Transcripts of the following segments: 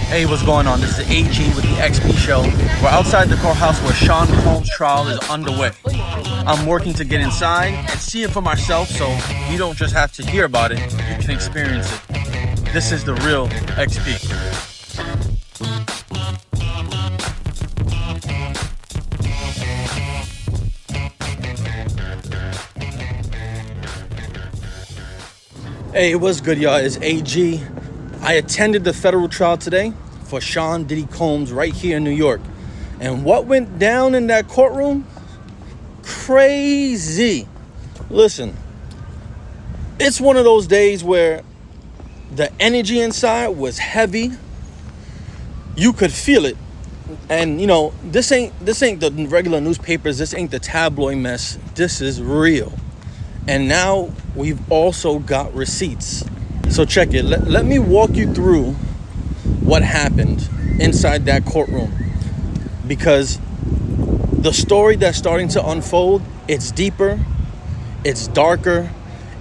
Hey, what's going on? This is AG with the XP show. We're outside the courthouse where Sean Combs' trial is underway. I'm working to get inside and see it for myself, so you don't just have to hear about it, you can experience it. This is the real XP. Hey, what's good, y'all? It's AG. I attended the federal trial today for Sean Diddy Combs right here in New York. And what went down in that courtroom? Crazy. Listen, it's one of those days where the energy inside was heavy. You could feel it. And you know, this ain't the regular newspapers, this ain't the tabloid mess. This is real. And now we've also got receipts. So check it. Let me walk you through what happened inside that courtroom. Because the story that's starting to unfold, it's deeper, it's darker,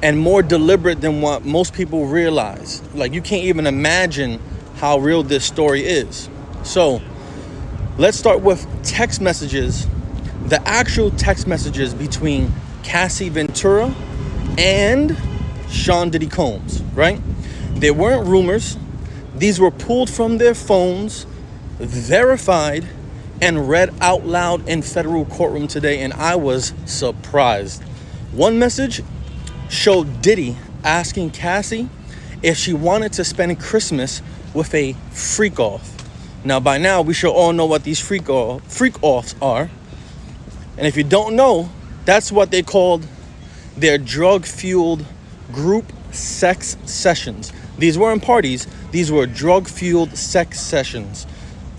and more deliberate than what most people realize. Like, you can't even imagine how real this story is. So let's start with text messages, the actual text messages between Cassie Ventura and Sean Diddy Combs, right? They weren't rumors. These were pulled from their phones, verified, and read out loud in federal courtroom today, and I was surprised. One message showed Diddy asking Cassie if she wanted to spend Christmas with a freak-off. Now, by now, we should all know what these freak-offs are. And if you don't know, that's what they called their drug-fueled group sex sessions. These weren't parties. These were drug-fueled sex sessions.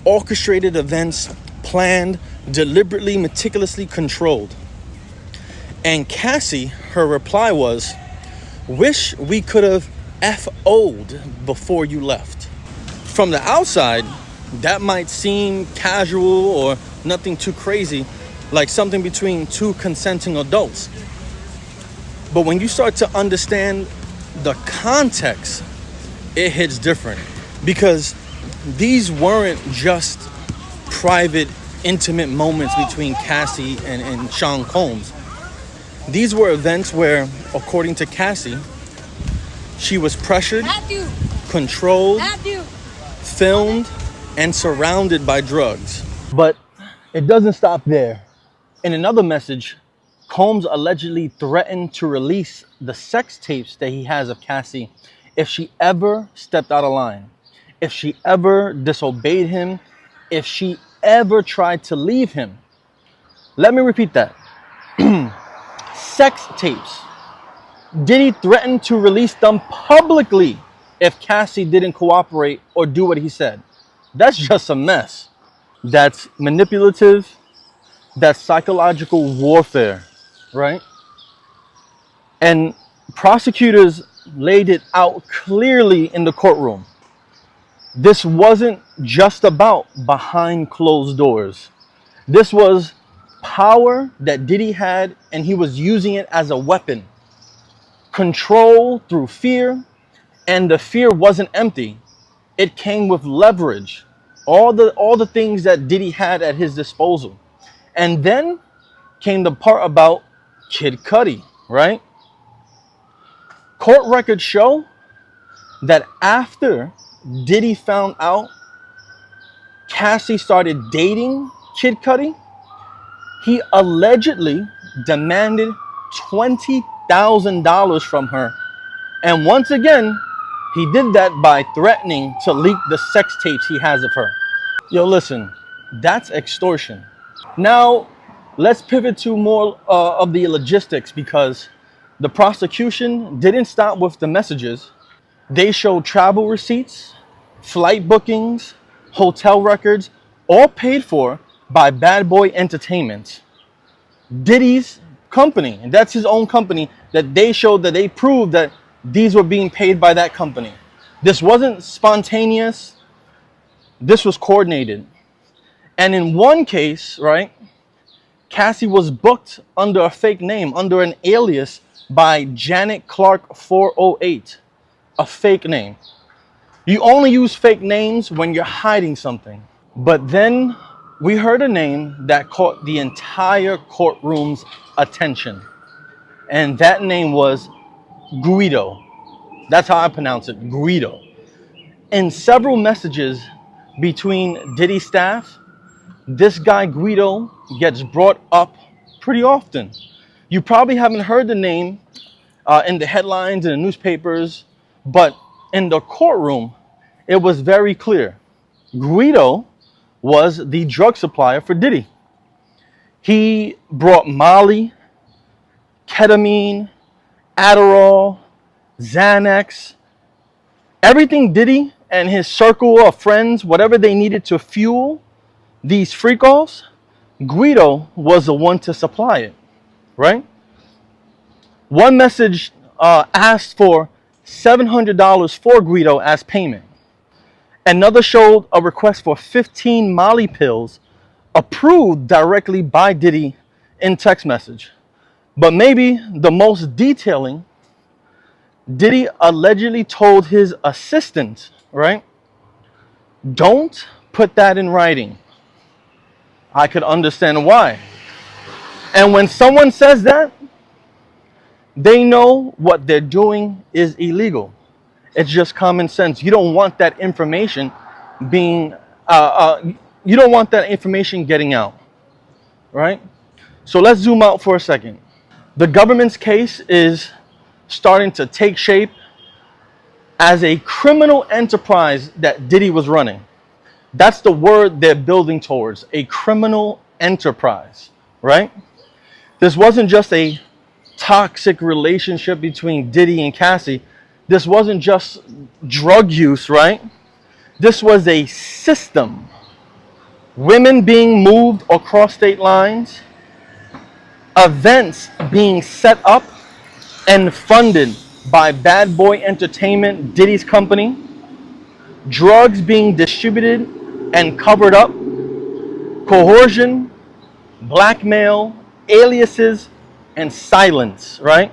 Orchestrated events, planned, deliberately, meticulously controlled. And Cassie, her reply was, "Wish we could have FO'd before you left." From the outside, that might seem casual or nothing too crazy, like something between two consenting adults. But when you start to understand the context, it hits different. Because these weren't just private, intimate moments between Cassie and Sean Combs. These were events where, according to Cassie, she was pressured, controlled, filmed, and surrounded by drugs. But it doesn't stop there. In another message, Combs allegedly threatened to release the sex tapes that he has of Cassie if she ever stepped out of line, if she ever disobeyed him, if she ever tried to leave him. Let me repeat that. Sex tapes. Diddy threatened to release them publicly if Cassie didn't cooperate or do what he said. That's just a mess. That's manipulative. That's psychological warfare, right? And prosecutors laid it out clearly in the courtroom. This wasn't just about behind closed doors. This was power that Diddy had, and he was using it as a weapon. Control through fear, and the fear wasn't empty. It came with leverage. All the things that Diddy had at his disposal. And then came the part about Kid Cudi, right? Court records show that after Diddy found out Cassie started dating Kid Cudi, he allegedly demanded $20,000 from her. And once again, he did that by threatening to leak the sex tapes he has of her. Yo, listen, that's extortion. Now, let's pivot to more of the logistics, because the prosecution didn't stop with the messages. They showed travel receipts, flight bookings, hotel records, all paid for by Bad Boy Entertainment, Diddy's company. And that's his own company, that they showed, that they proved that these were being paid by that company. This wasn't spontaneous. This was coordinated. And in one case, right, Cassie was booked under a fake name, under an alias by Janet Clark 408, a fake name. You only use fake names when you're hiding something. But then we heard a name that caught the entire courtroom's attention. And that name was Guido. That's how I pronounce it, Guido. In several messages between Diddy staff, this guy Guido gets brought up pretty often. You probably haven't heard the name in the headlines in the newspapers, but in the courtroom, it was very clear. Guido was the drug supplier for Diddy. He brought Molly, ketamine, Adderall, Xanax, everything Diddy and his circle of friends, whatever they needed to fuel these freak-offs, Guido was the one to supply it, right? One message asked for $700 for Guido as payment. Another showed a request for 15 Molly pills approved directly by Diddy in text message. But maybe the most detailing, Diddy allegedly told his assistant, right? Don't put that in writing. I could understand why. And when someone says that, they know what they're doing is illegal. It's just common sense. You don't want that information being, you don't want that information getting out, right? So let's zoom out for a second. The government's case is starting to take shape as a criminal enterprise that Diddy was running. That's the word they're building towards, a criminal enterprise, right? This wasn't just a toxic relationship between Diddy and Cassie. This wasn't just drug use, right? This was a system. Women being moved across state lines, events being set up and funded by Bad Boy Entertainment, Diddy's company, drugs being distributed and covered up, coercion, blackmail, aliases, and silence, right?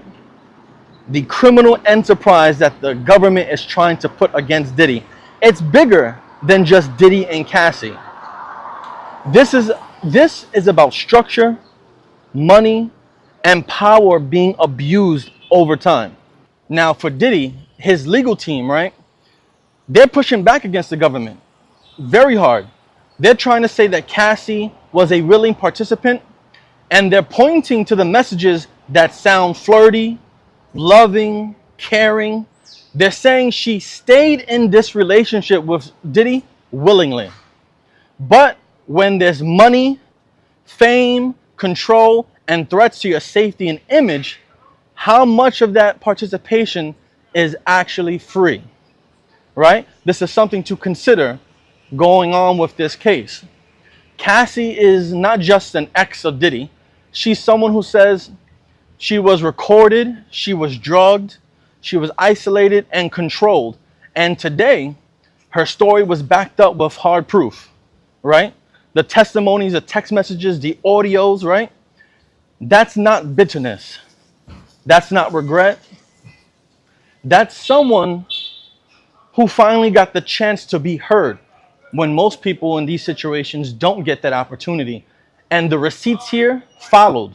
The criminal enterprise that the government is trying to put against Diddy. It's bigger than just Diddy and Cassie. This is about structure, money, and power being abused over time. Now for Diddy, his legal team, right? They're pushing back against the government very hard. They're trying to say that Cassie was a willing participant, and they're pointing to the messages that sound flirty, loving, caring. They're saying she stayed in this relationship with Diddy willingly. But when there's money, fame, control, and threats to your safety and image, how much of that participation is actually free, right? This is something to consider going on with this case. Cassie is not just an ex of Diddy. She's someone who says she was recorded, she was drugged, she was isolated and controlled. And today, her story was backed up with hard proof, right? The testimonies, the text messages, the audios, right? That's not bitterness. That's not regret. That's someone who finally got the chance to be heard when most people in these situations don't get that opportunity. And the receipts here followed.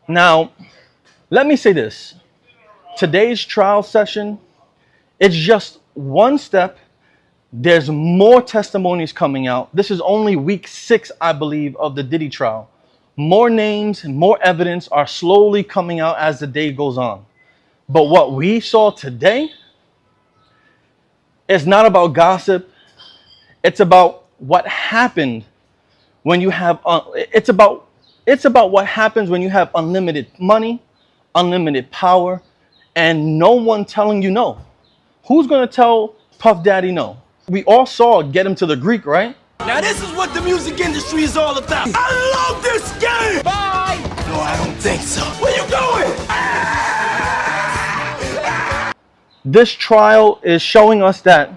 Now, let me say this. Today's trial session, it's just one step. There's more testimonies coming out. This is only week 6, I believe, of the Diddy trial. More names and more evidence are slowly coming out as the day goes on. But what we saw today is not about gossip. It's about what happened when you have, it's about what happens when you have unlimited money, unlimited power, and no one telling you no. Who's going to tell Puff Daddy no? We all saw Get Him to the Greek, right? Now this is what the music industry is all about. I love this game! Bye! No, I don't think so. Where you going? This trial is showing us that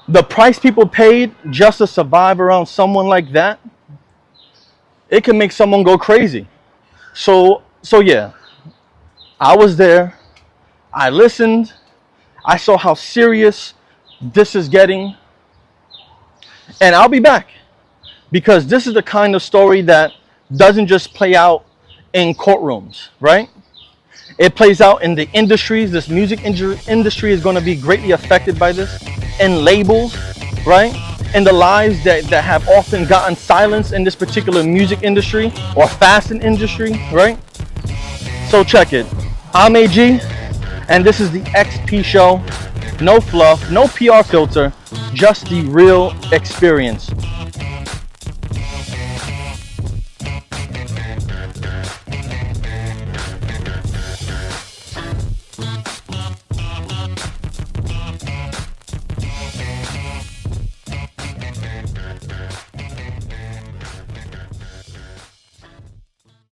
the price people paid just to survive around someone like that it can make someone go crazy. So yeah, I was there. I listened. I saw how serious this is getting. And I'll be back, because this is the kind of story that doesn't just play out in courtrooms, right? It plays out in the industries. This music industry is going to be greatly affected by this, and labels, right? And the lives that have often gotten silenced in this particular music industry or fashion industry, right? So check it. I'm AG, and this is the XP show. No fluff, no PR filter, just the real experience.